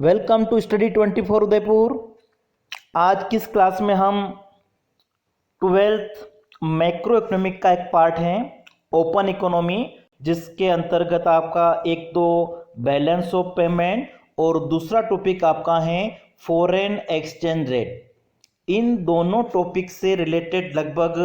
Welcome to study 24 Udaipur. आज किस class में हम 12th मैक्रो इकोनॉमिक का एक पार्ट है ओपन इकोनॉमी, जिसके अंतर्गत आपका एक तो बैलेंस ऑफ पेमेंट और दूसरा टॉपिक आपका है फॉरेन एक्सचेंज रेट। इन दोनों टॉपिक से रिलेटेड लगभग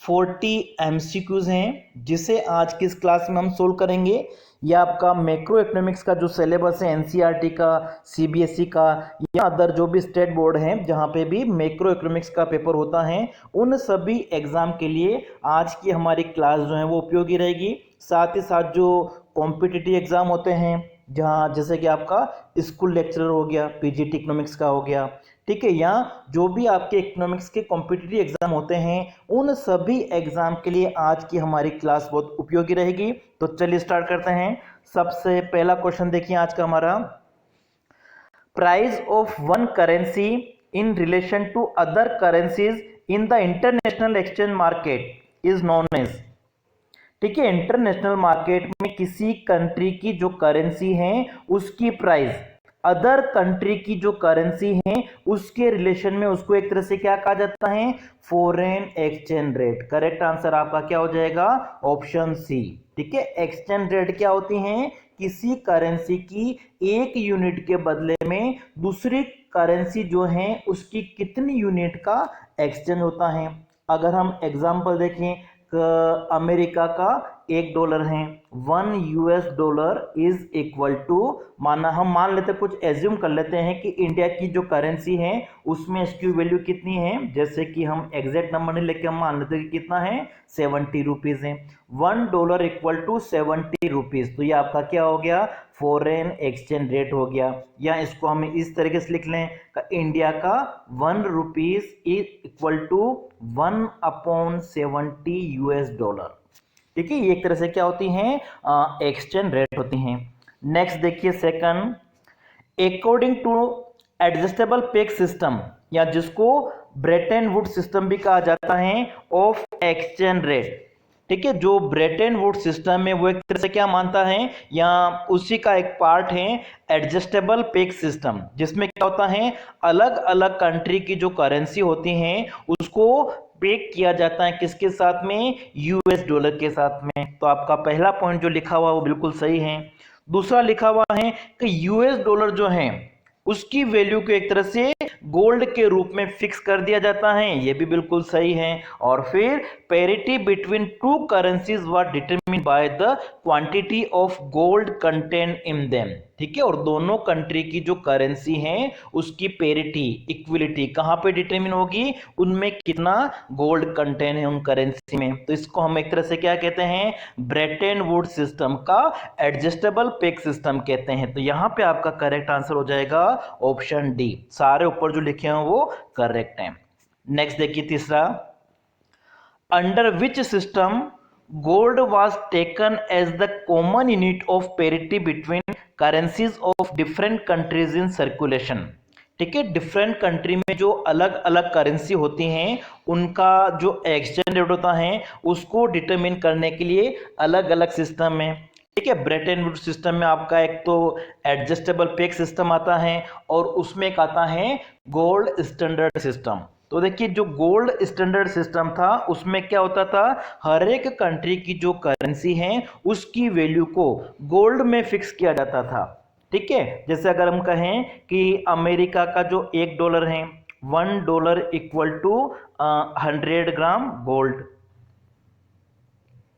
40 एमसीक्यूज हैं, जिसे आज किस क्लास में हम सोल्व करेंगे। यह आपका मैक्रो इकोनॉमिक्स का जो सिलेबस है एनसीईआरटी का, सीबीएसई का या अदर जो भी स्टेट बोर्ड हैं जहां पे भी मैक्रो इकोनॉमिक्स का पेपर होता है, उन सभी एग्जाम के लिए आज की हमारी क्लास जो है वो उपयोगी रहेगी। साथ ही साथ जो कॉम्पिटिटिव एग्जाम होते हैं, जहाँ जैसे कि आपका स्कूल लेक्चरर हो गया, पीजीटी इकोनॉमिक्स का हो गया, ठीक है, या जो भी आपके इकोनॉमिक्स के कॉम्पिटिटिव एग्जाम होते हैं, उन सभी एग्जाम के लिए आज की हमारी क्लास बहुत उपयोगी रहेगी। तो चलिए स्टार्ट करते हैं। सबसे पहला क्वेश्चन देखिए आज का हमारा, price of one currency in relation to other currencies in the international exchange market is known as. ठीक है, इंटरनेशनल मार्केट में किसी कंट्री की जो करेंसी है उसकी प्राइस अदर कंट्री की जो करेंसी है उसके रिलेशन में, उसको एक तरह से क्या कहा जाता है, foreign exchange rate. Correct answer आपका क्या हो जाएगा, ऑप्शन सी। ठीक है, एक्सचेंज रेट क्या होती हैं, किसी करेंसी की एक यूनिट के बदले में दूसरी करेंसी जो है उसकी कितनी यूनिट का एक्सचेंज होता है। अगर हम एग्जांपल देखें, अमेरिका का $1 है, $1 इज इक्वल टू, माना हम मान लेते, कुछ एज्यूम कर लेते हैं कि इंडिया की जो करेंसी है उसमें इसकी वैल्यू कितनी है, जैसे कि हम एग्जैक्ट नंबर नहीं लेके हम मान लेते हैं कि कितना है, 70 रुपीज है। $1 इक्वल टू 70 रुपीज, तो ये आपका क्या हो गया, फॉरेन एक्सचेंज रेट हो गया। या इसको हम इस तरीके से लिख लें कि इंडिया का ₹1 is equal to 1/70 US dollar. ठीक है, ये एक तरह से क्या होती हैं, एक्सचेंज रेट होती हैं। नेक्स्ट देखिए second, according to adjustable peg system, या जिसको ब्रेटन वुड्स सिस्टम भी कहा जाता है, ऑफ एक्सचेंज रेट। ठीक है, जो ब्रेटन वुड्स सिस्टम है वो एक तरह से क्या मानता है, या उसी का एक पार्ट है एडजस्टेबल पेग सिस्टम, जिसमें क्या होता है, अलग अलग कंट्री की जो करेंसी होती हैं उसको पेग किया जाता है, किसके साथ में, US डॉलर के साथ में। तो आपका पहला पॉइंट जो लिखा हुआ वो बिल्कुल सही है। दूसरा लिखा हुआ है कि US डॉलर जो है उसकी वैल्यू को एक तरह से गोल्ड के रूप में फिक्स कर दिया जाता है, ये भी बिल्कुल सही है। और फिर parity between two currencies were determined by the quantity of gold content in them. ठीक है, और दोनों कंट्री की जो करेंसी है उसकी पैरिटी, इक्विलिटी कहां पे डिटरमिन होगी, उनमें कितना गोल्ड कंटेंट है उन करेंसी में। तो इसको हम एक तरह से क्या कहते हैं, ब्रेटन वुड्स सिस्टम का एडजस्टेबल पेग सिस्टम कहते हैं। तो यहां पे आपका करेक्ट आंसर हो जाएगा ऑप्शन डी। सारे ऊपर जो लिखे हैं वो करेक्ट हैं। नेक्स्ट देखिए तीसरा, under which system gold was taken as the common unit of parity between currencies of different countries in circulation। ठीक है, डिफरेंट कंट्री में जो अलग अलग करेंसी होती हैं उनका जो एक्सचेंज रेट होता है उसको डिटरमिन करने के लिए अलग अलग सिस्टम है। ठीक है, ब्रेटन वुड्स सिस्टम में आपका एक तो एडजस्टेबल पेग सिस्टम आता है और उसमें एक आता है गोल्ड स्टैंडर्ड सिस्टम। तो देखिए, जो गोल्ड स्टैंडर्ड सिस्टम था उसमें क्या होता था, हर एक कंट्री की जो करेंसी है उसकी वैल्यू को गोल्ड में फिक्स किया जाता था। ठीक है, जैसे अगर हम कहें कि अमेरिका का जो $1 है, $1 इक्वल टू 100 ग्राम गोल्ड,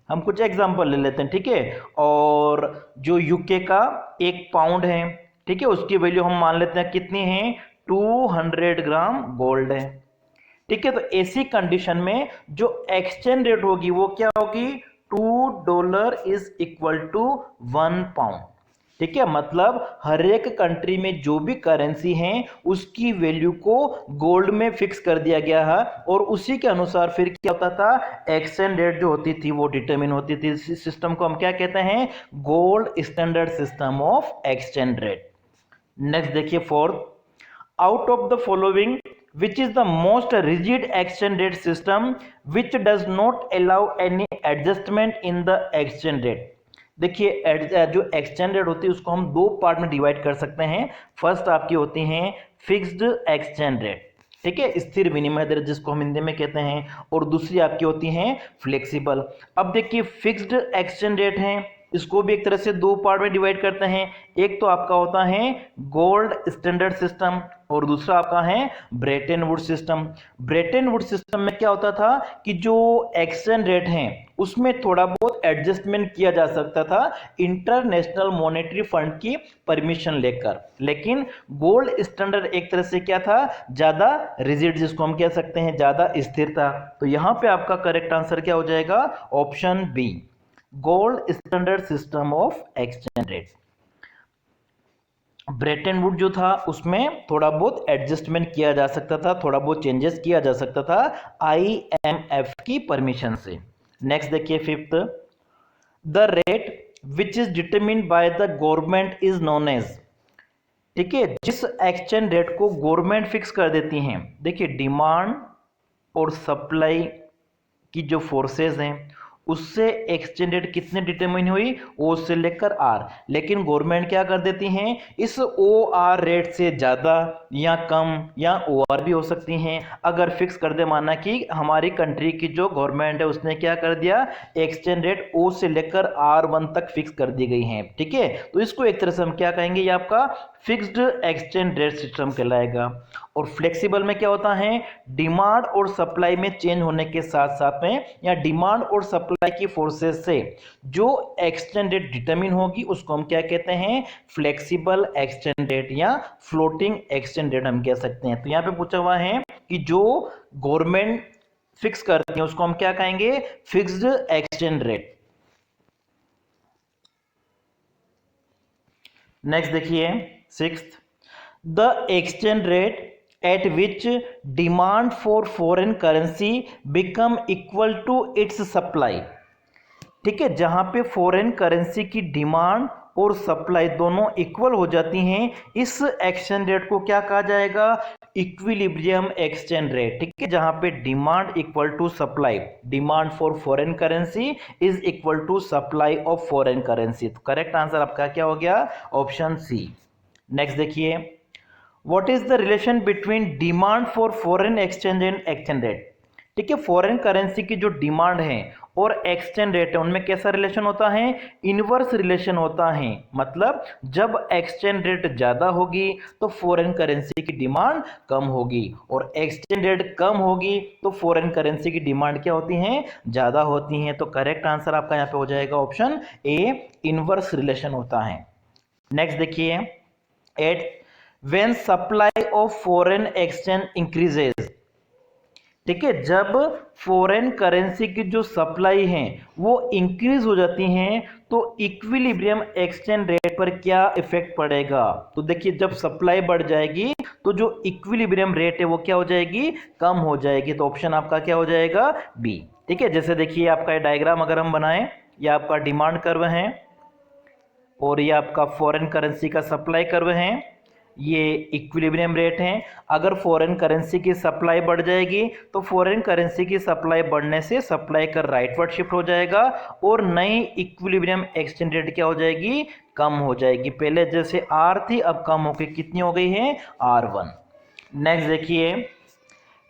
हम कुछ एग्जांपल ले लेते हैं। ठीक है, और जो यूके का 1 पाउंड है, ठीक है, उसकी वैल्यू हम मान लेते हैं कितनी है, 200 ग्राम गोल्ड है। ठीक है, तो ऐसी कंडीशन में जो एक्सचेंज रेट होगी वो क्या होगी, $2 इज इक्वल टू 1 पाउंड। ठीक है, मतलब हर एक कंट्री में जो भी करेंसी है उसकी वैल्यू को गोल्ड में फिक्स कर दिया गया है, और उसी के अनुसार फिर क्या होता था, एक्सचेंज रेट जो होती थी वो डिटरमिन होती थी। इस सिस्टम को हम क्या कहते हैं, gold standard system of exchange rate. Next देखिए fourth, out of the following which is the most rigid exchange rate system which does not allow any adjustment in the exchange rate। देखिए जो exchange rate होती है उसको हम दो part में divide कर सकते हैं। फर्स्ट आपकी होती हैं फिक्स्ड एक्सचेंज रेट, ठीक है, स्थिर विनिमय दर जिसको हम हिंदी में कहते हैं, और दूसरी आपकी होती हैं फ्लेक्सिबल। अब देखिए फिक्स्ड एक्सचेंज रेट है, इसको भी एक तरह से दो पार्ट में डिवाइड करते हैं। एक तो आपका होता है गोल्ड स्टैंडर्ड सिस्टम और दूसरा आपका है Brayton would system. Brayton would system में क्या होता था कि जो एक्सचेंज रेट हैं उसमें थोड़ा बहुत एडजस्टमेंट किया जा सकता था इंटरनेशनल मॉनेटरी फंड की परमिशन लेकर, लेकिन गोल्ड स्टैंडर्ड एक तरह से क्या था, ज्यादा रिजिड, जिसको हम कह सकते हैं ज्यादा स्थिर था। तो यहां पे आपका करेक्ट आंसर क्या हो जाएगा, option B, gold standard system of exchange rate. Bretton wood जो था उसमें थोड़ा बहुत एडजस्टमेंट किया जा सकता था, थोड़ा बहुत चेंजेस किया जा सकता था IMF की परमिशन से। नेक्स्ट देखिए fifth, the rate which is determined by the government is known as, ठीक है, जिस एक्सचेंज रेट को गवर्नमेंट फिक्स कर देती हैं। देखिए डिमांड और सप्लाई की जो फोर्सेस हैं उससे एक्सचेंज रेट कितने डिटरमिन हुई, ओ से लेकर आर, लेकिन गवर्नमेंट क्या कर देती हैं, इस ओ आर रेट से ज़्यादा या कम या ओ आर भी हो सकती हैं अगर फिक्स कर दे। माना कि हमारी कंट्री की जो गवर्नमेंट है उसने क्या कर दिया, एक्सचेंज रेट ओ से लेकर R1 तक फिक्स कर दी गई हैं, ठीक है, तो इसको एक तरह से हम क्या कहेंगे, ये आपका फिक्स्ड एक्सचेंज रेट सिस्टम कहलाएगा। और फ्लेक्सिबल में क्या होता है, डिमांड और सप्लाई में चेंज होने के साथ साथ में या डिमांड और सप्लाई की फोर्सेस से जो एक्सचेंज रेट डिटरमिन होगी उसको हम क्या कहते हैं, फ्लेक्सिबल एक्सचेंज रेट या फ्लोटिंग एक्सचेंज रेट हम कह सकते हैं। तो यहां पे पूछा हुआ है कि जो गवर्नमेंट फिक्स करती है उसको हम क्या कहेंगे, फिक्स्ड एक्सचेंज रेट। नेक्स्ट देखिए sixth, the exchange rate at which demand for foreign currency become equal to its supply, ठीक है, जहां पे फॉरेन करेंसी की डिमांड और सप्लाई दोनों इक्वल हो जाती हैं, इस एक्सचेंज रेट को क्या कहा जाएगा, इक्विलिब्रियम एक्सचेंज रेट, ठीक है, जहां पे demand equal to supply, demand for foreign currency is equal to supply of foreign currency. तो करेक्ट आंसर आपका क्या हो गया, ऑप्शन सी। नेक्स्ट देखिए, what is the relation between demand for foreign exchange and exchange rate, ठीक है, foreign currency की जो डिमांड है और एक्सचेंज रेट है उनमें कैसा रिलेशन होता है, इनवर्स रिलेशन होता है। मतलब जब एक्सचेंज रेट ज्यादा होगी तो फॉरेन करेंसी की डिमांड कम होगी, और एक्सचेंज रेट कम होगी तो फॉरेन करेंसी की डिमांड क्या होती है, ज्यादा होती है। तो करेक्ट आंसर आपका यहाँ पे हो जाएगा ऑप्शन ए, इनवर्स रिलेशन होता है। नेक्स्ट देखिए, eight when supply of foreign exchange increases, ठीक है, जब फॉरेन करेंसी की जो सप्लाई है वो इंक्रीज हो जाती हैं तो इक्विलिब्रियम एक्सचेंज रेट पर क्या इफेक्ट पड़ेगा। तो देखिए जब सप्लाई बढ़ जाएगी तो जो इक्विलिब्रियम रेट है वो क्या हो जाएगी, कम हो जाएगी। तो ऑप्शन आपका क्या हो जाएगा, बी, ठीक है। जैसे देखिए आपका डायग्राम अगर हम बनाएं, ये आपका डिमांड कर्व है और ये आपका फॉरेन करेंसी का सप्लाई कर्व है, ये इक्विलिब्रियम रेट है। अगर फॉरेन करेंसी की सप्लाई बढ़ जाएगी तो फॉरेन करेंसी की सप्लाई बढ़ने से सप्लाई का राइटवर्ड शिफ्ट हो जाएगा और नई इक्विलिब्रियम एक्सचेंज रेट क्या हो जाएगी, कम हो जाएगी। पहले जैसे R थी अब कम होकर कितनी हो गई है, R1। नेक्स्ट देखिए,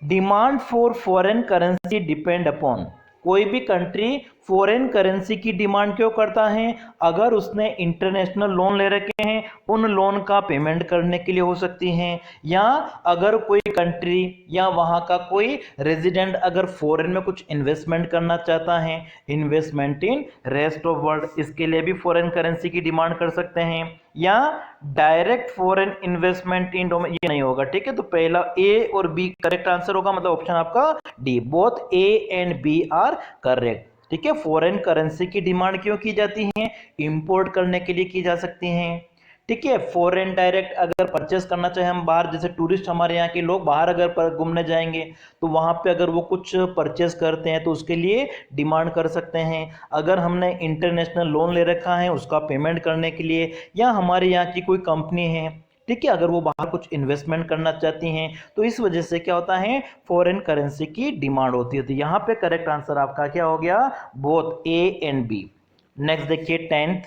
demand for foreign currency depend upon, कोई भी कंट्री फॉरेन करेंसी की डिमांड क्यों करता है, अगर उसने इंटरनेशनल लोन ले रखे हैं उन लोन का पेमेंट करने के लिए हो सकती हैं, या अगर कोई कंट्री या वहां का कोई रेजिडेंट अगर फॉरेन में कुछ इन्वेस्टमेंट करना चाहता है, investment in rest of world, इसके लिए भी फॉरेन करेंसी की डिमांड कर सकते हैं, या डायरेक्ट फॉरेन इन्वेस्टमेंट इन डोमेन, ये नहीं होगा, ठीक है। तो पहला ए और बी करेक्ट आंसर होगा, मतलब ऑप्शन आपका D, both A and B are correct, ठीक है। फॉरेन करेंसी की डिमांड क्यों की जाती है, इंपोर्ट करने के लिए की जा सकती हैं, ठीक है। फॉरेन डायरेक्ट अगर परचेस करना चाहे हम बाहर, जैसे टूरिस्ट हमारे यहाँ के लोग बाहर अगर घूमने जाएंगे तो वहां पे अगर वो कुछ परचेस करते हैं तो उसके लिए डिमांड कर सकते हैं। अगर हमने इंटरनेशनल लोन ले रखा है उसका पेमेंट करने के लिए, या हमारे यहाँ की कोई कंपनी है, ठीक है, अगर वो बाहर कुछ इन्वेस्टमेंट करना चाहती हैं तो इस वजह से क्या होता है, फॉरेन करेंसी की डिमांड होती है। तो यहाँ पे करेक्ट आंसर आपका क्या हो गया, both A and B. Next देखिए 10th,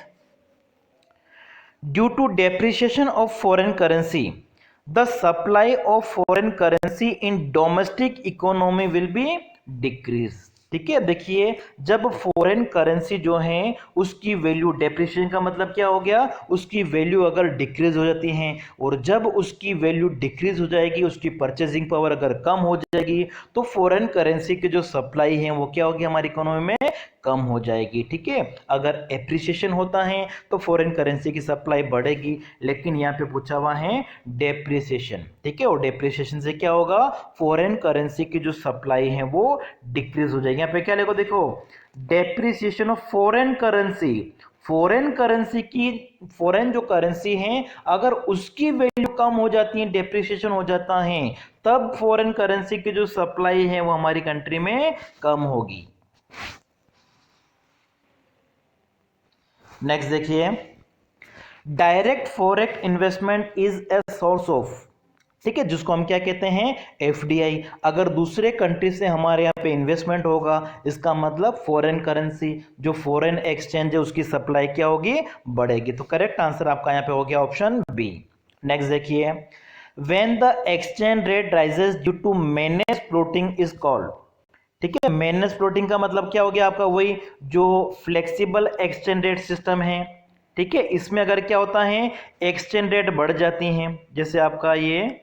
due to depreciation of foreign currency the supply of foreign currency in domestic economy will be decrease. ठीक है, देखिए जब फॉरेन करेंसी जो है उसकी वैल्यू, डेप्रिसिएशन का मतलब क्या हो गया, उसकी वैल्यू अगर डिक्रीज हो जाती है, और जब उसकी वैल्यू डिक्रीज हो जाएगी, उसकी परचेजिंग पावर अगर कम हो जाएगी, तो फॉरेन करेंसी की जो सप्लाई है वो क्या होगी, हमारी इकोनॉमी में कम हो जाएगी। ठीक है, अगर एप्रिसिएशन होता है तो फॉरेन करेंसी की सप्लाई बढ़ेगी, लेकिन यहाँ पे पूछा हुआ है डेप्रिसिएशन। ठीक है, और डेप्रिसिएशन से क्या होगा, फॉरेन करेंसी की जो सप्लाई है वो डिक्रीज हो जाएगी। यहाँ पे क्या लिखो, देखो depreciation of foreign currency, foreign currency की, फॉरेन जो करेंसी है अगर उसकी वैल्यू कम हो जाती है, डेप्रिसिएशन हो जाता है, तब फॉरेन करेंसी की जो सप्लाई है वो हमारी कंट्री में कम होगी। नेक्स्ट देखिए, direct forex investment is a source of, ठीक है, जिसको हम क्या कहते हैं, एफडीआई। अगर दूसरे कंट्री से हमारे यहाँ पे इन्वेस्टमेंट होगा, इसका मतलब फॉरेन करेंसी, जो फॉरेन एक्सचेंज है उसकी सप्लाई क्या होगी, बढ़ेगी। तो करेक्ट आंसर आपका यहाँ पे हो गया ऑप्शन बी। नेक्स्ट देखिए, when the exchange rate rises due to manage floating is called. ठीक है, मेनेज फ्लोटिंग का मतलब क्या हो गया आपका, वही जो फ्लेक्सिबल एक्सचेंज रेट सिस्टम है। ठीक है, इसमें अगर क्या होता है, एक्सचेंज रेट बढ़ जाती हैं, जैसे आपका ये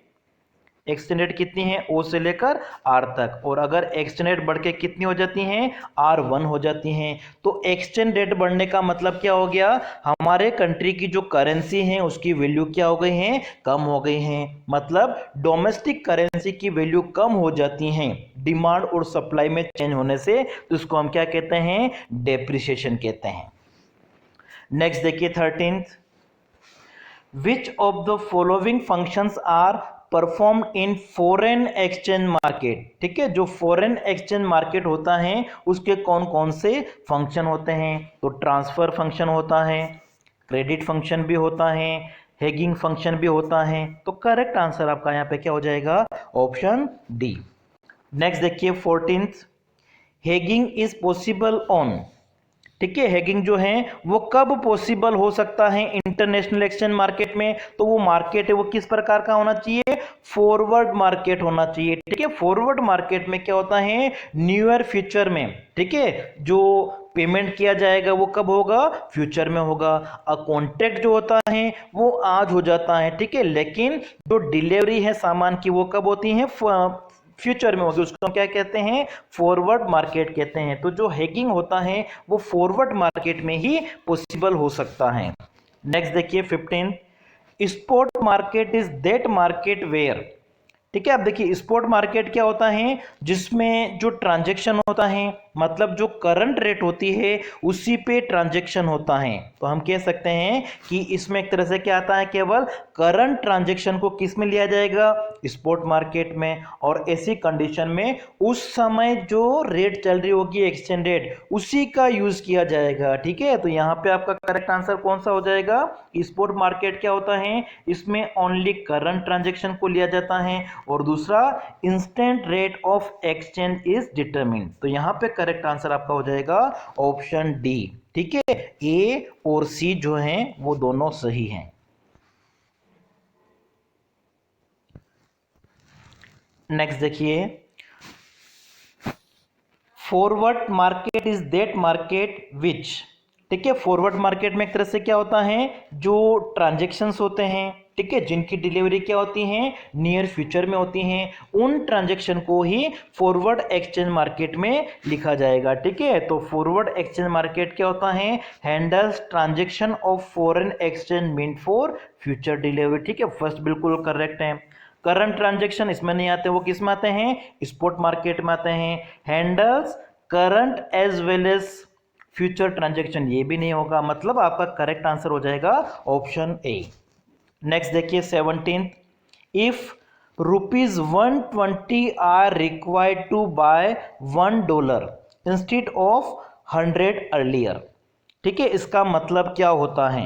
एक्सचेंज रेट कितनी है, ओ से लेकर आर तक, और अगर एक्सचेंज रेट बढ़ के कितनी हो जाती हैं, R1 हो जाती हैं, तो एक्सचेंज रेट बढ़ने का मतलब क्या हो गया, हमारे कंट्री की जो करेंसी है उसकी वैल्यू क्या हो गई है, कम हो गई है। मतलब डोमेस्टिक करेंसी की वैल्यू कम हो जाती है डिमांड और सप्लाई में चेंज होने से, तो इसको हम क्या कहते हैं, डेप्रिसिएशन कहते हैं। नेक्स्ट देखिए 13th, which of the following functions are performed in foreign exchange market. ठीक है, जो फॉरेन एक्सचेंज मार्केट होता है उसके कौन कौन से फंक्शन होते हैं, तो ट्रांसफर फंक्शन होता है, क्रेडिट फंक्शन भी होता है, हेगिंग फंक्शन भी होता है। तो करेक्ट आंसर आपका यहाँ पे क्या हो जाएगा, ऑप्शन डी। नेक्स्ट देखिए 14th, हेगिंग इज पॉसिबल ऑन। ठीक है, हेगिंग जो है वो कब पॉसिबल हो सकता है इंटरनेशनल एक्सचेंज मार्केट में, तो वो मार्केट है वो किस प्रकार का होना चाहिए, फॉरवर्ड मार्केट होना चाहिए। ठीक है, फॉरवर्ड मार्केट में क्या होता है, न्यू ईयर फ्यूचर में, ठीक है, जो पेमेंट किया जाएगा वो कब होगा, फ्यूचर में होगा। कॉन्ट्रैक्ट जो होता है वो आज हो जाता है, ठीक है, लेकिन जो डिलीवरी है सामान की वो कब होती है, फ्यूचर में होगी, उसको हम क्या कहते हैं, फॉरवर्ड मार्केट कहते हैं। तो जो हेगिंग होता है वो फॉरवर्ड मार्केट में ही पॉसिबल हो सकता है। नेक्स्ट देखिए 15, spot market is that market where. ठीक है, अब देखिए स्पॉट मार्केट क्या होता है, जिसमें जो ट्रांजैक्शन होता है, मतलब जो करंट रेट होती है उसी पे ट्रांजैक्शन होता है। तो हम कह सकते हैं कि इसमें एक तरह से क्या आता है, केवल करंट ट्रांजैक्शन को किस में लिया जाएगा, स्पॉट मार्केट में। और ऐसी कंडीशन में उस समय जो रेट चल रही होगी एक्सचेंज रेट, उसी का यूज किया जाएगा। ठीक है, तो यहाँ पे आपका करेक्ट आंसर कौन सा हो जाएगा, स्पॉट मार्केट क्या होता है, इसमें ओनली करंट ट्रांजैक्शन को लिया जाता है, और दूसरा instant rate of exchange is determined. तो यहां पे करेक्ट आंसर आपका हो जाएगा ऑप्शन डी। ठीक है, ए और सी जो हैं वो दोनों सही हैं। नेक्स्ट देखिए, forward market is that market which. ठीक है, फॉरवर्ड मार्केट में एक तरह से क्या होता है, जो ट्रांजैक्शंस होते हैं, ठीक है, जिनकी डिलीवरी क्या होती है, नियर फ्यूचर में होती हैं, उन ट्रांजैक्शन को ही फॉरवर्ड एक्सचेंज मार्केट में लिखा जाएगा। ठीक है, तो फॉरवर्ड एक्सचेंज मार्केट क्या होता है, handles transaction of foreign exchange meant for future delivery. ठीक है, फर्स्ट बिल्कुल करेक्ट है। करंट ट्रांजैक्शन इसमें नहीं आते, वो किस में आते हैं, स्पॉट मार्केट में आते हैं। Handles current as well as future transaction, ये भी नहीं होगा, मतलब आपका करेक्ट आंसर हो जाएगा ऑप्शन ए। नेक्स्ट देखिए 17, if ₹120 are required to buy $1 instead of 100 earlier. ठीक है, इसका मतलब क्या होता है,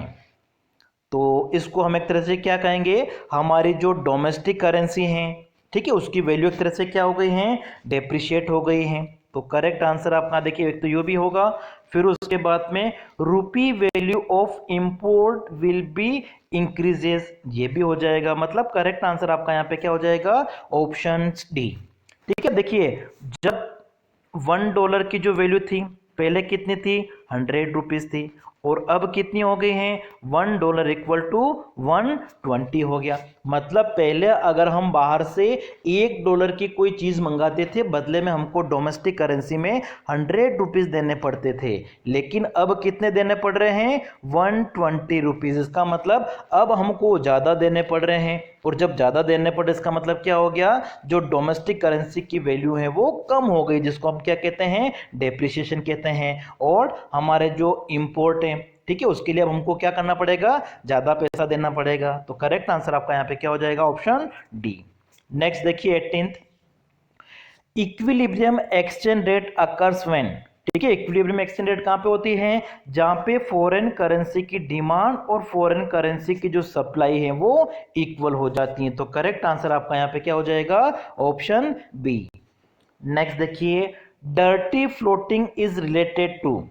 तो इसको हम एक तरह से क्या कहेंगे, हमारी जो डोमेस्टिक करेंसी है, ठीक है, उसकी वैल्यू एक तरह से क्या हो गई है, डेप्रिशिएट हो गई है। तो करेक्ट आंसर आपका देखिए एक तो यो भी होगा, फिर उसके बाद में रूपी value of import will be increases, ये भी हो जाएगा। मतलब करेक्ट आंसर आपका यहाँ पे क्या हो जाएगा, ऑप्शन डी। ठीक है, देखिए जब $1 की जो वैल्यू थी पहले कितनी थी, 100 रुपीज थी, और अब कितनी हो गई है, $1 इक्वल टू 120 हो गया। मतलब पहले अगर हम बाहर से $1 की कोई चीज मंगाते थे, बदले में हमको डोमेस्टिक करेंसी में 100 रुपीज देने पड़ते थे, लेकिन अब कितने देने पड़ रहे हैं, 120 रुपीज। इसका मतलब अब हमको ज्यादा देने पड़ रहे हैं, और जब ज्यादा देने पड़े इसका मतलब क्या हो गया, जो डोमेस्टिक करेंसी की वैल्यू है वो कम हो गई, जिसको हम क्या कहते हैं, डेप्रिसिएशन कहते हैं। और हमारे जो इंपोर्ट है, ठीक है, उसके लिए अब हमको क्या करना पड़ेगा, ज्यादा पैसा देना पड़ेगा। तो करेक्ट आंसर आपका यहाँ पे क्या हो जाएगा, ऑप्शन डी। नेक्स्ट देखिए 18th, equilibrium exchange rate occurs when. ठीक है, इक्विलिब्रियम एक्सचेंज रेट कहां पे होती है, जहां पे फॉरेन करेंसी की डिमांड और फॉरेन करेंसी की जो सप्लाई है वो इक्वल हो जाती है। तो करेक्ट आंसर आपका यहाँ पे क्या हो जाएगा, ऑप्शन बी। नेक्स्ट देखिए, dirty floating is related to.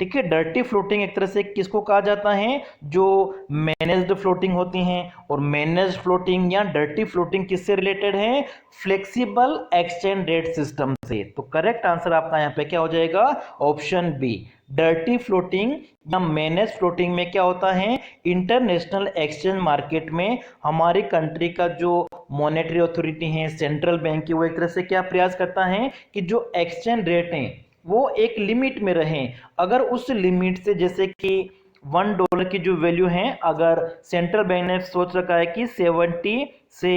ठीक है, डर्टी फ्लोटिंग एक तरह से किसको कहा जाता है, जो मैनेज्ड फ्लोटिंग होती हैं, और मैनेज्ड फ्लोटिंग या डर्टी फ्लोटिंग किससे रिलेटेड है, फ्लेक्सिबल एक्सचेंज रेट सिस्टम से। तो करेक्ट आंसर आपका यहाँ पे क्या हो जाएगा, ऑप्शन बी। डर्टी फ्लोटिंग या मैनेज फ्लोटिंग में क्या होता है, इंटरनेशनल एक्सचेंज मार्केट में हमारी कंट्री का जो मॉनेटरी अथॉरिटी है, सेंट्रल बैंक की, वो एक तरह से क्या प्रयास करता है कि जो एक्सचेंज रेट है वो एक लिमिट में रहें। अगर उस लिमिट से, जैसे कि $1 की जो वैल्यू है, अगर सेंट्रल बैंक ने सोच रखा है कि 70 से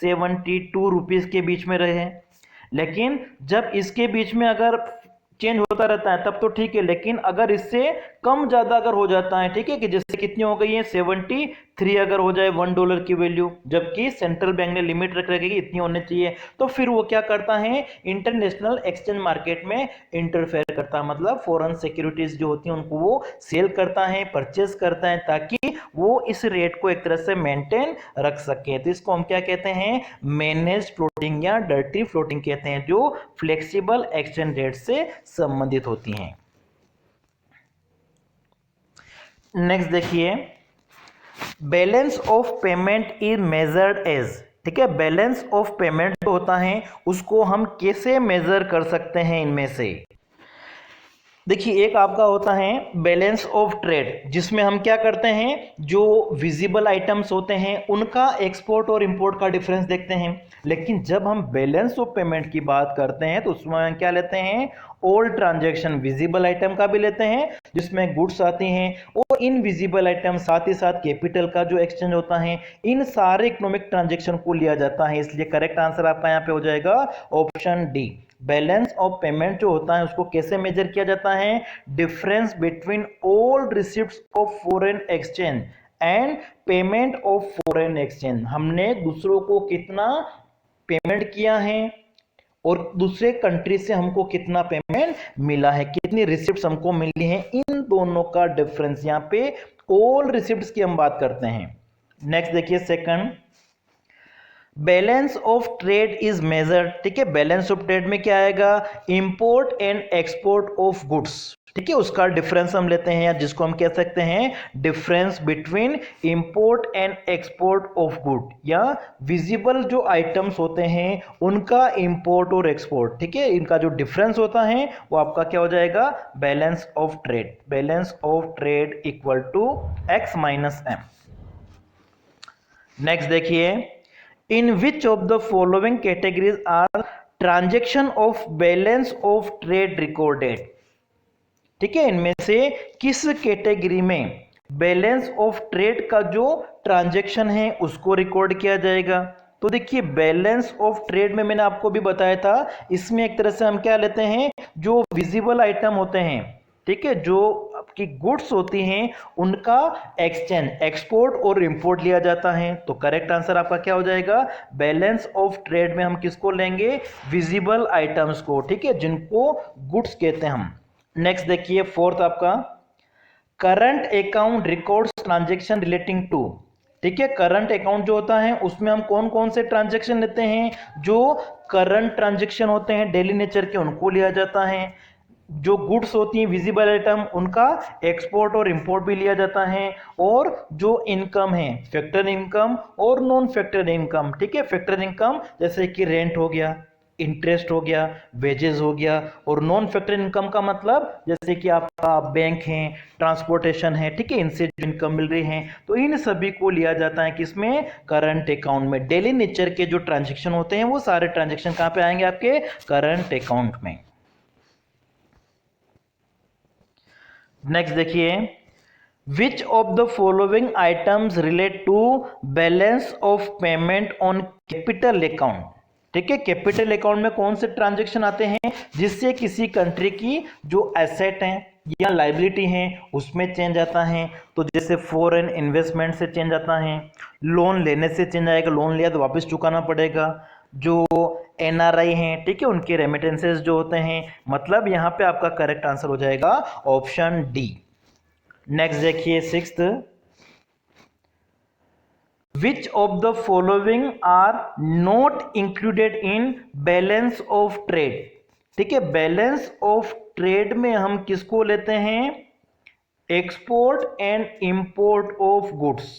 72 रुपीज के बीच में रहे, लेकिन जब इसके बीच में अगर चेंज होता रहता है तब तो ठीक है, लेकिन अगर इससे कम ज्यादा अगर हो जाता है, ठीक है, कि जैसे कितनी हो गई है, 73 अगर हो जाए $1 की वैल्यू, जबकि सेंट्रल बैंक ने लिमिट रख रखी है कि इतनी होनी चाहिए, तो फिर वो क्या करता है, इंटरनेशनल एक्सचेंज मार्केट में इंटरफेयर करता है। मतलब फॉरेन सिक्योरिटीज जो होती हैं उनको वो सेल करता है, परचेज करता है, ताकि वो इस रेट को एक तरह से मेंटेन रख सके। तो इसको हम क्या कहते हैं, मैनेज फ्लोटिंग या डर्टी फ्लोटिंग कहते हैं, जो फ्लेक्सिबल एक्सचेंज रेट से संबंधित होती हैं। नेक्स्ट देखिए, balance of payment is measured as. ठीक है, बैलेंस ऑफ पेमेंट जो होता है उसको हम कैसे मेजर कर सकते हैं, इनमें से देखिए एक आपका होता है बैलेंस ऑफ ट्रेड, जिसमें हम क्या करते हैं, जो विजिबल आइटम्स होते हैं उनका एक्सपोर्ट और इंपोर्ट का डिफरेंस देखते हैं। लेकिन जब हम बैलेंस ऑफ पेमेंट की बात करते हैं तो उसमें हम क्या लेते हैं, ऑल ट्रांजैक्शन, विजिबल आइटम का भी लेते हैं जिसमें गुड्स आती हैं, और इनविजिबल आइटम साथ ही साथ कैपिटल का जो एक्सचेंज होता है, इन सारे इकोनॉमिक ट्रांजैक्शन को लिया जाता है। इसलिए करेक्ट आंसर आपका यहाँ पे हो जाएगा option D. Balance of payment जो होता है उसको कैसे मेजर किया जाता है, difference between all receipts of foreign exchange and payment of foreign exchange. हमने दूसरों को कितना पेमेंट किया है और दूसरे कंट्री से हमको कितना पेमेंट मिला है, कितनी रिसिप्ट्स हमको मिली हैं, इन दोनों का डिफरेंस, यहाँ पे ऑल रिसिप्ट्स की हम बात करते हैं। नेक्स्ट देखिए second, balance of trade is measured. ठीक है, बैलेंस ऑफ ट्रेड में क्या आएगा, import and export of goods. ठीक है, उसका डिफरेंस हम लेते हैं, या जिसको हम कह सकते हैं difference between import and export of good, या विजिबल जो आइटम्स होते हैं उनका इंपोर्ट और एक्सपोर्ट। ठीक है, इनका जो डिफरेंस होता है वो आपका क्या हो जाएगा, balance of trade. Balance of trade equal to X minus M. Next देखिए, in which of the following categories are transaction of balance of trade recorded। ठीक है, इनमें से किस कैटेगरी में बैलेंस ऑफ ट्रेड का जो ट्रांजैक्शन है उसको रिकॉर्ड किया जाएगा। तो देखिए बैलेंस ऑफ ट्रेड में मैंने आपको भी बताया था, इसमें एक तरह से हम क्या लेते हैं, जो विजिबल आइटम होते हैं, ठीक है, जो आपकी गुड्स होती हैं उनका एक्सचेंज, एक्सपोर्ट और इंपोर्ट लिया जाता है। तो करेक्ट आंसर आपका क्या हो जाएगा, बैलेंस ऑफ ट्रेड में हम किसको लेंगे, विजिबल आइटम्स को। ठीक है, जिनको गुड्स कहते हैं हम। नेक्स्ट देखिए फोर्थ आपका, current account records transaction relating to. ठीक है, करंट अकाउंट जो होता है उसमें हम कौन कौन से ट्रांजैक्शन लेते हैं, जो करंट ट्रांजैक्शन होते हैं डेली नेचर के उनको लिया जाता है। जो गुड्स होती हैं विजिबल आइटम उनका एक्सपोर्ट और इंपोर्ट भी लिया जाता है। और जो इनकम है फैक्टर इनकम और नॉन फैक्टर इनकम, ठीक है, फैक्टर इनकम जैसे कि रेंट हो गया, इंटरेस्ट हो गया, वेजेस हो गया। और नॉन फैक्टर इनकम का मतलब जैसे कि आपका बैंक है, ट्रांसपोर्टेशन है, ठीक है, इनसे जो इनकम मिल रही है, तो इन सभी को लिया जाता है किसमें, करंट अकाउंट में। डेली नेचर के जो ट्रांजेक्शन होते हैं वो सारे ट्रांजेक्शन कहां पे आएंगे, आपके करंट अकाउंट में। नेक्स्ट देखिए, which of the following items relate to balance of payment on capital account. ठीक है, कैपिटल अकाउंट में कौन से ट्रांजैक्शन आते हैं जिससे किसी कंट्री की जो एसेट है या लाइबिलिटी है उसमें चेंज आता है। तो जैसे फॉरेन इन्वेस्टमेंट से चेंज आता है, लोन लेने से चेंज आएगा, लोन लिया तो वापस चुकाना पड़ेगा। जो एनआरआई हैं, ठीक है, उनके रेमिटेंसेस जो होते हैं, मतलब यहां पे आपका करेक्ट आंसर हो जाएगा ऑप्शन डी। नेक्स्ट देखिए sixth, Which of the following are not included in balance of trade। ठीक है, बैलेंस ऑफ ट्रेड में हम किसको लेते हैं, export and import of goods,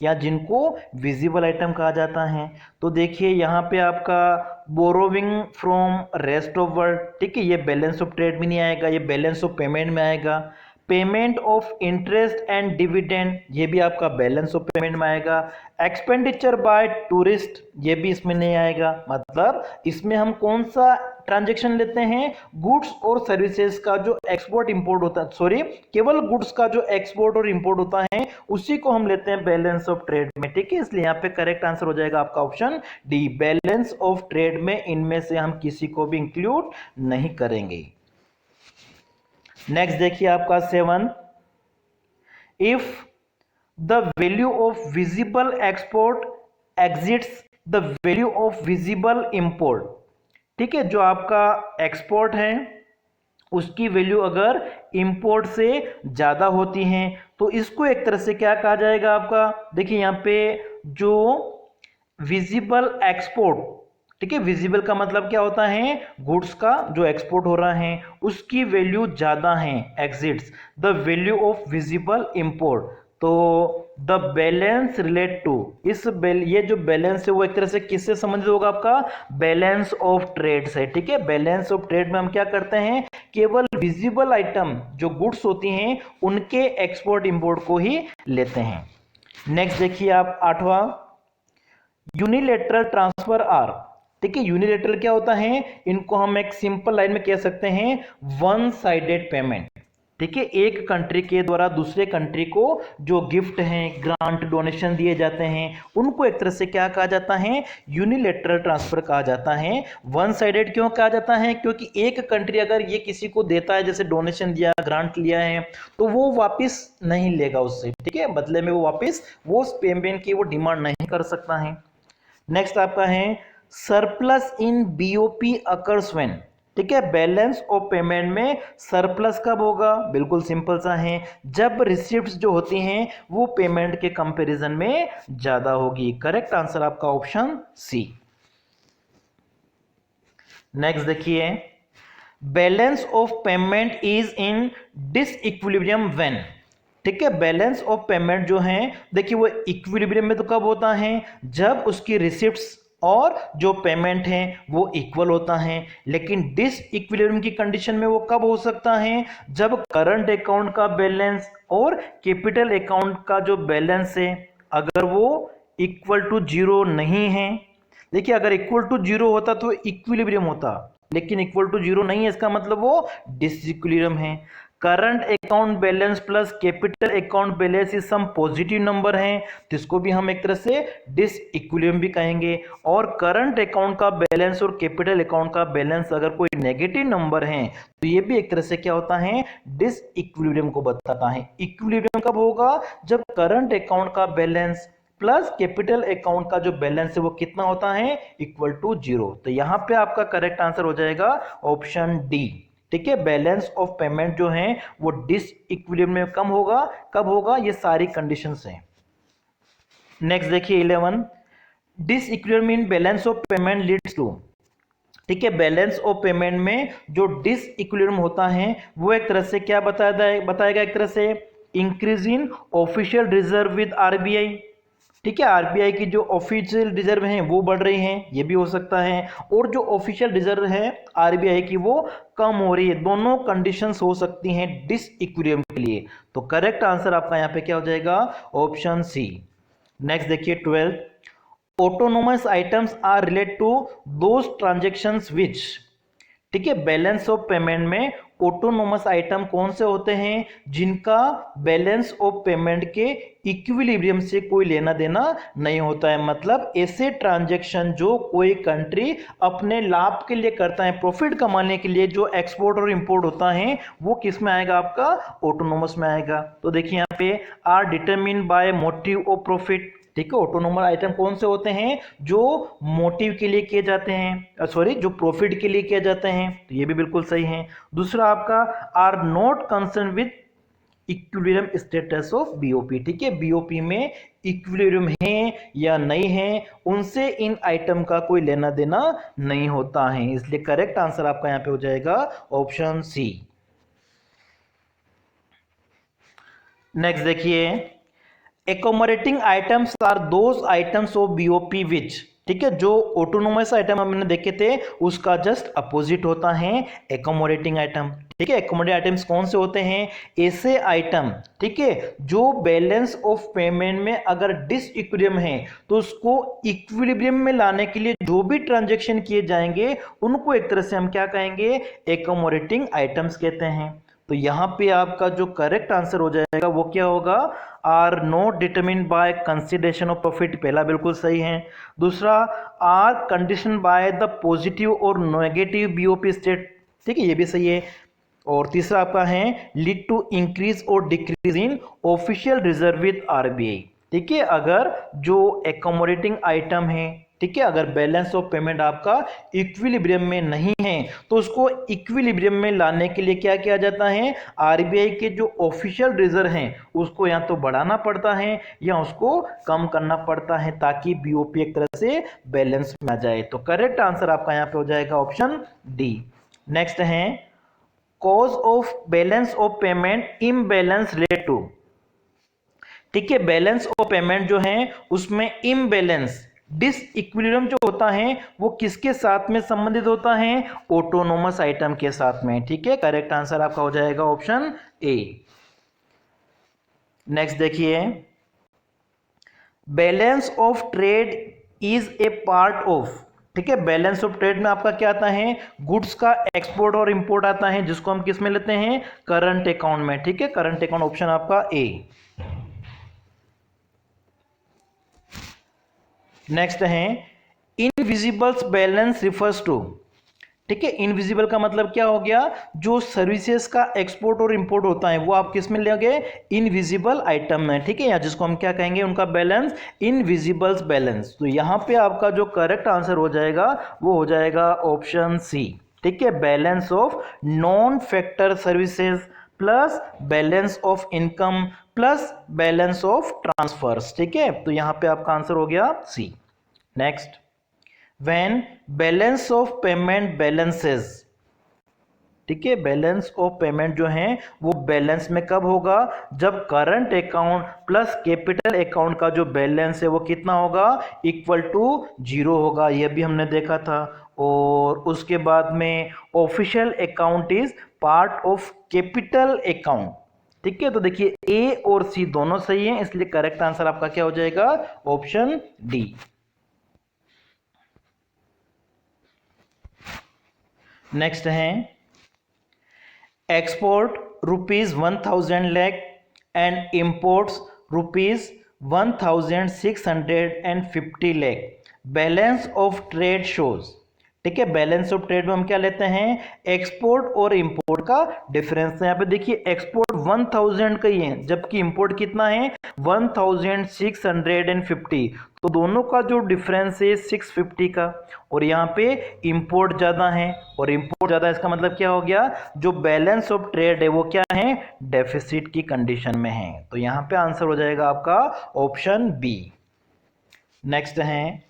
या जिनको विजिबल आइटम कहा जाता है। तो देखिए यहां पे आपका borrowing from rest of world, ठीक है, ये बैलेंस ऑफ ट्रेड में नहीं आएगा, ये बैलेंस ऑफ पेमेंट में आएगा। Payment of interest and dividend, ये भी आपका बैलेंस ऑफ पेमेंट में आएगा। एक्सपेंडिचर बाय टूरिस्ट, ये भी इसमें नहीं आएगा। मतलब इसमें हम कौन सा ट्रांजैक्शन लेते हैं, गुड्स और सर्विसेज का जो एक्सपोर्ट इंपोर्ट होता है, सॉरी, केवल गुड्स का जो एक्सपोर्ट और इंपोर्ट होता है उसी को हम लेते हैं बैलेंस ऑफ ट्रेड में। ठीक है, इसलिए यहाँ पे करेक्ट आंसर हो जाएगा आपका option D, balance of trade में इनमें से हम किसी को भी इंक्लूड नहीं करेंगे। नेक्स्ट देखिए आपका 7, if the value of visible export exits the value of visible import. ठीक है, जो आपका एक्सपोर्ट है उसकी वैल्यू अगर इंपोर्ट से ज्यादा होती है तो इसको एक तरह से क्या कहा जाएगा आपका, देखिए यहां पे जो विजिबल एक्सपोर्ट, ठीक है, विजिबल का मतलब क्या होता है, गुड्स का जो एक्सपोर्ट हो रहा है उसकी वैल्यू ज्यादा है, exits the value of visible import. तो द बैलेंस रिलेट टू, ये जो बैलेंस है वो एक तरह से किससे संबंधित होगा, आपका बैलेंस ऑफ ट्रेड से। ठीक है, बैलेंस ऑफ ट्रेड में हम क्या करते हैं, केवल विजिबल आइटम जो गुड्स होती हैं उनके एक्सपोर्ट इंपोर्ट को ही लेते हैं। नेक्स्ट देखिए आप 8वां, यूनिलेटरल ट्रांसफर आर। ठीक है, यूनिलेटरल क्या होता है, इनको हम एक सिंपल लाइन में कह सकते हैं वन साइडेड पेमेंट। ठीक है, एक कंट्री के द्वारा दूसरे कंट्री को जो गिफ्ट हैं, ग्रांट, डोनेशन दिए जाते हैं उनको एक तरह से क्या कहा जाता है, यूनिलेटरल ट्रांसफर कहा जाता है। वन साइडेड क्यों कहा जाता है, क्योंकि एक कंट्री अगर ये किसी को देता है, जैसे डोनेशन दिया, ग्रांट लिया है, तो वो वापस नहीं लेगा उससे, ठीक है, बदले में वो वापस वो पेमेंट की वो डिमांड नहीं कर सकता है। नेक्स्ट आपका है surplus in BOP occurs when. ठीक है, बैलेंस ऑफ पेमेंट में सरप्लस कब होगा, बिल्कुल सिंपल सा है, जब रिसिप्ट्स जो होती हैं वो पेमेंट के कंपैरिजन में ज्यादा होगी। करेक्ट आंसर आपका ऑप्शन सी। नेक्स्ट देखिए, balance of payment is in disequilibrium when. ठीक है, बैलेंस ऑफ पेमेंट जो है देखिए वो इक्विलिब्रियम में तो कब होता है, जब उसकी रिसिप्ट्स और जो पेमेंट है वो इक्वल होता है। लेकिन डिस इक्विलिब्रियम की कंडीशन में वो कब हो सकता है, जब करंट अकाउंट का बैलेंस और कैपिटल अकाउंट का जो बैलेंस है अगर वो इक्वल टू जीरो नहीं है। देखिए अगर इक्वल टू जीरो होता तो इक्विलिब्रियम होता, लेकिन इक्वल टू जीरो नहीं है, इसका मतलब वो डिसइक्विलिब्रियम है। Current account balance plus capital account balance इस सम पॉजिटिव नंबर हैं, तो इसको भी हम एक तरह से डिसइक्विलिब्रियम भी कहेंगे। और करंट अकाउंट का बैलेंस और कैपिटल अकाउंट का बैलेंस अगर कोई नेगेटिव नंबर है तो ये भी एक तरह से क्या होता है, डिसइक्विलिब्रियम को बताता है। इक्विलिब्रियम कब होगा, जब करंट अकाउंट का बैलेंस प्लस कैपिटल अकाउंट का जो बैलेंस है वो कितना होता है, इक्वल टू जीरो। तो यहां पे आपका करेक्ट आंसर हो जाएगा ऑप्शन डी। ठीक है, बैलेंस ऑफ पेमेंट जो है वो डिसइक्विलिब्रियम में कम होगा, कब होगा, ये सारी कंडीशंस हैं। नेक्स्ट देखिए 11, disequilibrium in balance of payment leads to, ठीक है, बैलेंस ऑफ पेमेंट में जो डिसइक्विलिब्रियम होता है वो एक तरह से क्या बताएगा, एक तरह से increase in official reserve with RBI, ठीक है, आरबीआई की जो ऑफिशियल रिजर्व हैं वो बढ़ रही हैं, ये भी हो सकता है, और जो ऑफिशियल रिजर्व है आरबीआई की वो कम हो रही है, दोनों कंडीशंस हो सकती हैं डिसइक्विलिब्रियम के लिए। तो करेक्ट आंसर आपका यहाँ पे क्या हो जाएगा, ऑप्शन सी। नेक्स्ट देखिए 12, autonomous items are relate to those transactions which, ठीक है, बैलेंस ऑफ पेमेंट में ऑटोनोमस आइटम कौन से होते हैं जिनका बैलेंस ऑफ पेमेंट के इक्विलिब्रियम से कोई लेना देना नहीं होता है, मतलब ऐसे ट्रांजैक्शन जो कोई कंट्री अपने लाभ के लिए करता है, प्रॉफिट कमाने के लिए, जो एक्सपोर्ट और इंपोर्ट होता है वो किस में आएगा, आपका ऑटोनोमस में आएगा। तो देखिए यहाँ पे are determine by motive of profit, ठीक है, ऑटोनोमस आइटम कौन से होते हैं जो मोटिव के लिए किए जाते हैं, सॉरी जो प्रॉफिट के लिए किए जाते हैं, तो ये भी बिल्कुल सही है। दूसरा आपका are not concern with equilibrium status of BOP, ठीक है, बीओपी में इक्विलिब्रियम है या नहीं है उनसे इन आइटम का कोई लेना देना नहीं होता है, इसलिए करेक्ट आंसर आपका यहाँ पे हो जाएगा ऑप्शन सी। नेक्स्ट देखिए, accommodating items are those items of BOP which, ठीक है, जो ऑटोनोमस आइटम हमने देखे थे उसका जस्ट अपोजिट होता है accommodating आइटम, ठीक है, accommodating आइटम्स कौन से होते हैं, ऐसे आइटम, ठीक है, जो बैलेंस ऑफ पेमेंट में अगर डिसइक्विलिब्रियम है तो उसको इक्विलिब्रियम में लाने के लिए जो भी ट्रांजेक्शन किए जाएंगे उनको एक तरह से हम क्या कहेंगे, accommodating आइटम्स कहते हैं। तो यहां पे आपका जो करेक्ट आंसर हो जाएगा वो क्या होगा, are not determine by consideration of profit, पहला बिल्कुल सही है। दूसरा are condition by the positive और नेगेटिव बीओपी स्टेट, ठीक है, ये भी सही है। और तीसरा आपका है लीड टू इंक्रीज और decrease in official reserve with RBI, ठीक है, अगर जो एकोमोडेटिंग आइटम है, ठीक है, अगर बैलेंस ऑफ पेमेंट आपका इक्विलिब्रियम में नहीं है तो उसको इक्विलिब्रियम में लाने के लिए क्या किया जाता है, आरबीआई के जो ऑफिशियल रिजर्व हैं उसको या तो बढ़ाना पड़ता है या उसको कम करना पड़ता है ताकि बीओपी एक तरह से बैलेंस में आ जाए। तो करेक्ट आंसर आपका यहाँ पे हो जाएगा ऑप्शन डी। नेक्स्ट है cause of balance of payment imbalance relate to, ठीक है, बैलेंस ऑफ पेमेंट जो है उसमें इम्बैलेंस डिसइक्विलिब्रियम जो होता है वो किसके साथ में संबंधित होता है, ऑटोनोमस आइटम के साथ में, ठीक है, करेक्ट आंसर आपका हो जाएगा ऑप्शन ए। नेक्स्ट देखिए, balance of trade is a part of, ठीक है, बैलेंस ऑफ ट्रेड में आपका क्या आता है, गुड्स का एक्सपोर्ट और इंपोर्ट आता है जिसको हम किस में लेते हैं, करंट अकाउंट में, ठीक है, करंट अकाउंट ऑप्शन आपका ए। नेक्स्ट है इनविजिबल्स बैलेंस रिफर्स टू, ठीक है, इनविजिबल का मतलब क्या हो गया, जो सर्विसेज का एक्सपोर्ट और इंपोर्ट होता है वो आप किस में लेंगे, इनविजिबल आइटम में, ठीक है, या जिसको हम क्या कहेंगे उनका बैलेंस इनविजिबल्स बैलेंस। तो यहां पे आपका जो करेक्ट आंसर हो जाएगा वो हो जाएगा ऑप्शन सी, ठीक है, balance of non factor services plus balance of income plus balance of transfers, ठीक है, तो यहां पे आपका आंसर हो गया C. Next, when balance of payment balances, ठीक है, बैलेंस ऑफ पेमेंट जो है वो बैलेंस में कब होगा, जब current account plus capital account का जो बैलेंस है वो कितना होगा, इक्वल टू 0 होगा, यह भी हमने देखा था। और उसके बाद में official account is part of capital account, ठीक है, तो देखिए ए और सी दोनों सही हैं, इसलिए करेक्ट आंसर आपका क्या हो जाएगा, ऑप्शन डी। नेक्स्ट है export ₹1000 lakh and imports ₹1650 lakh, balance of trade shows, ठीक है, बैलेंस ऑफ ट्रेड में हम क्या लेते हैं, एक्सपोर्ट और इंपोर्ट का डिफरेंस। यहाँ पे देखिए एक्सपोर्ट 1000 का ही है जबकि इंपोर्ट कितना है 1650, तो दोनों का जो डिफरेंस है 650 का, और यहाँ पे इंपोर्ट ज़्यादा है और इंपोर्ट ज़्यादा, इसका मतलब क्या हो गया, जो बैलेंस ऑफ ट्रेड है वो क्या है, डेफिसिट की कंडीशन में है। तो यहाँ पे आंसर हो जाएगा आपका ऑप्शन बी। नेक्स्ट है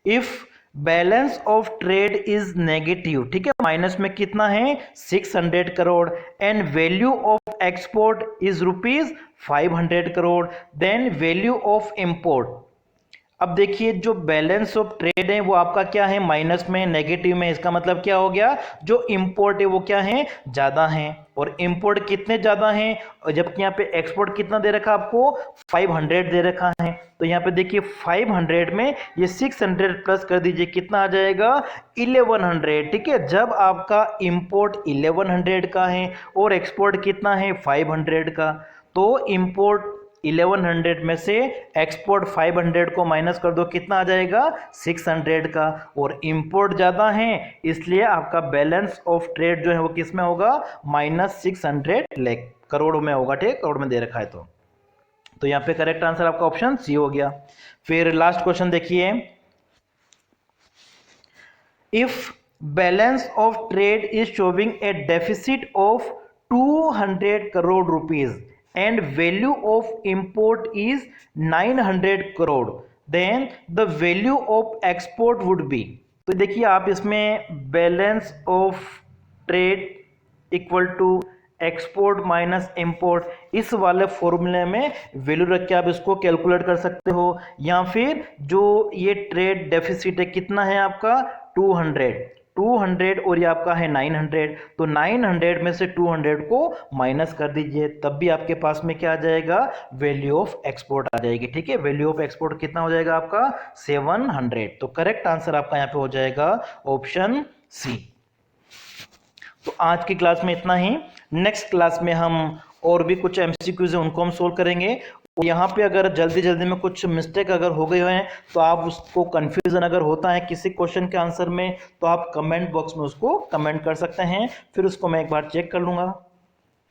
if balance of trade is negative, ठीक है, माइनस में कितना है 600 crore and value of export is rupees 500 crore, then value of import. अब देखिए जो बैलेंस ऑफ ट्रेड है वो आपका क्या है माइनस में, नेगेटिव में, इसका मतलब क्या हो गया, जो इंपोर्ट है वो क्या है, ज्यादा है। और इंपोर्ट कितने ज्यादा हैं, और जबकि यहाँ पे एक्सपोर्ट कितना दे रखा आपको 500 दे रखा है। तो यहाँ पे देखिए 500 में ये 600 प्लस कर दीजिए, कितना आ जाएगा 1100, ठीक है। जब आपका इंपोर्ट 1100 का है और एक्सपोर्ट कितना है 500 का, तो इंपोर्ट 1100 में से एक्सपोर्ट 500 को माइनस कर दो, कितना आ जाएगा 600 का। और इंपोर्ट ज़्यादा है इसलिए आपका बैलेंस ऑफ ट्रेड जो है वो किस में होगा, -600 लाख करोड़ में होगा, ठीक, करोड़ में दे रखा है। तो यहाँ पे करेक्ट आंसर आपका ऑप्शन सी हो गया। फिर लास्ट क्वेश्चन देखिए, if balance of trade is showing A deficit of 200 crore rupees and value of import is 900 crore, then the value of export would be। तो देखिए आप इसमें balance of trade equal to export minus import, इस वाले फॉर्मूले में value रख के आप इसको कैलकुलेट कर सकते हो, या फिर जो ये ट्रेड डेफिसिट है कितना है आपका 200 और ये आपका है 900, तो 900 में से 200 को माइनस कर दीजिए, तब भी आपके पास में क्या आ जाएगा, वैल्यू ऑफ एक्सपोर्ट आ जाएगी, ठीक है। वैल्यू ऑफ एक्सपोर्ट कितना हो जाएगा आपका 700। तो करेक्ट आंसर आपका यहाँ पे हो जाएगा ऑप्शन सी। तो आज की क्लास में इतना ही। नेक्स्ट क्लास में हम और भी कुछ एमसीक्यूज है उनको हम सोल्व करेंगे। यहाँ पे अगर जल्दी में कुछ मिस्टेक अगर हो गए हैं तो आप उसको कंफ्यूजन अगर होता है किसी क्वेश्चन के आंसर में, तो आप कमेंट बॉक्स में उसको कमेंट कर सकते हैं, फिर उसको मैं एक बार चेक कर लूँगा।